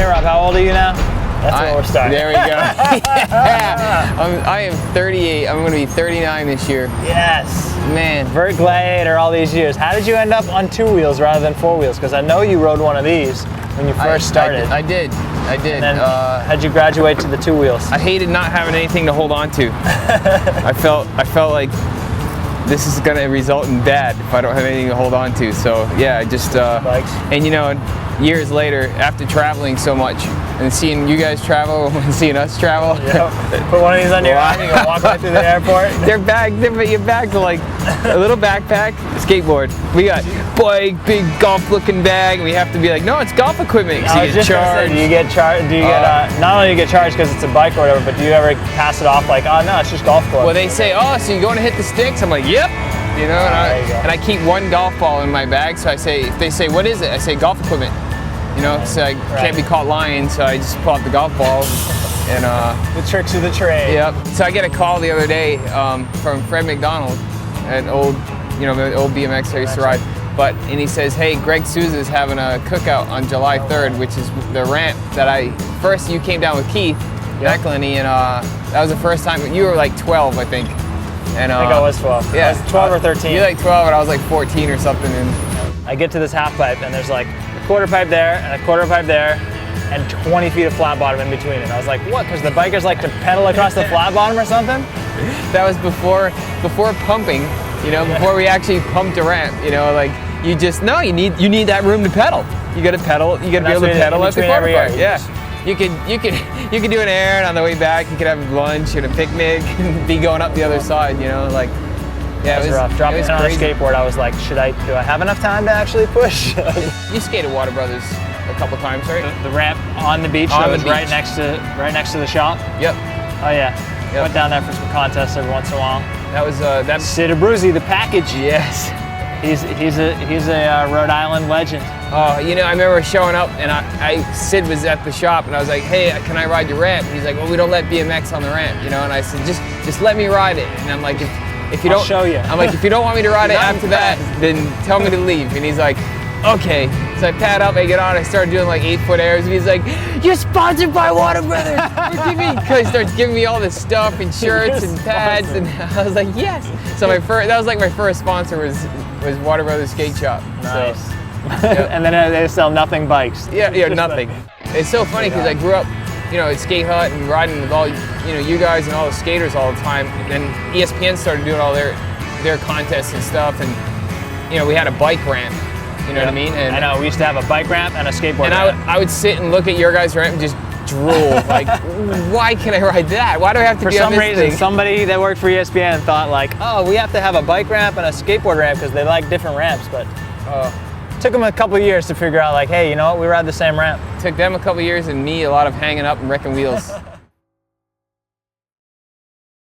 Okay, Rob, how old are you now? That's where we're starting. There we go. Yeah. I am 38. I'm going to be 39 this year. Yes. Man. Vert Gladiator all these years. How did you end up on 2 wheels rather than 4 wheels? Because I know you rode one of these when you first started. I did. And then how'd you graduate to the 2 wheels? I hated not having anything to hold on to. I felt like this is going to result in bad if I don't have anything to hold on to. So yeah, I just Bikes. And you know, years later, after traveling so much and seeing you guys travel and seeing us travel. Yep. Put one of these on your arm, you go walk right through the airport. Your bags are like a little backpack, skateboard. We got bike, big golf-looking bag, and we have to be like, no, it's golf equipment. So you get charged. Do you get charged? Do you get not only do you get charged because it's a bike or whatever, but do you ever pass it off like, oh no, it's just golf club? Well, they say, oh, so you're going to hit the sticks? I'm like, yep. You know, and I keep one golf ball in my bag. So I say, if they say, what is it? I say golf equipment. You know, so I can't be caught lying, so I just pull out the golf ball and the tricks of the trade. Yep. So I get a call the other day from Fred Macdonald, an old, you know, the old BMX I used to ride. And he says, hey, Greg Souza is having a cookout on July 3rd, which is the ramp that you came down with Keith Eklund, and that was the first time. You were like 12, I think. And I think I was 12. Yeah, I was 12 or 13. You're like 12, and I was like 14 or something. And I get to this half pipe, and there's like a quarter pipe there, and a quarter pipe there, and 20 feet of flat bottom in between it. I was like, what? Because the bikers like to pedal across the flat bottom or something? That was before pumping, you know, before we actually pumped a ramp, you know, like you need that room to pedal. You got to pedal. You got to be able to pedal at the quarter pipe. Yeah. You could do an errand on the way back. You could have lunch and a picnic and be going up the other side, you know, like. Yeah, it was rough. Dropping it on a skateboard, I was like, do I have enough time to actually push? You skated Water Brothers a couple times, right? The ramp on the beach that was right next to the shop. Yep. Oh yeah. Yep. Went down there for some contests every once in a while. That was Sid Abruzzi, the package. Yes. He's a Rhode Island legend. Oh, you know, I remember showing up and Sid was at the shop and I was like, hey, can I ride your ramp? And he's like, well, we don't let BMX on the ramp, you know. And I said, just let me ride it. And I'm like, if you don't, I'll show you. I'm like, if you don't want me to ride it after that, then tell me to leave. And he's like, okay. So I pad up, I get on, I start doing like 8-foot airs, and he's like, you're sponsored by Water Brothers. Because he starts giving me all this stuff and shirts and pads, and I was like, yes. So that was like my first sponsor was Water Brothers Skate Shop. Nice. So, yep. And then they sell nothing bikes. Yeah, nothing. It's so funny because I grew up, you know, at Skate Hut and riding with all, you know, you guys and all the skaters all the time. And then ESPN started doing all their contests and stuff, and you know, we had a bike ramp. You know what I mean? And I know, we used to have a bike ramp and a skateboard ramp. And I would sit and look at your guys' ramp and just drool. Like, why can I ride that? Why do I have to be on this thing? For some reason, somebody that worked for ESPN thought like, oh, we have to have a bike ramp and a skateboard ramp because they like different ramps. But took them a couple of years to figure out like, hey, you know what? We ride the same ramp. Took them a couple of years and me a lot of hanging up and wrecking wheels.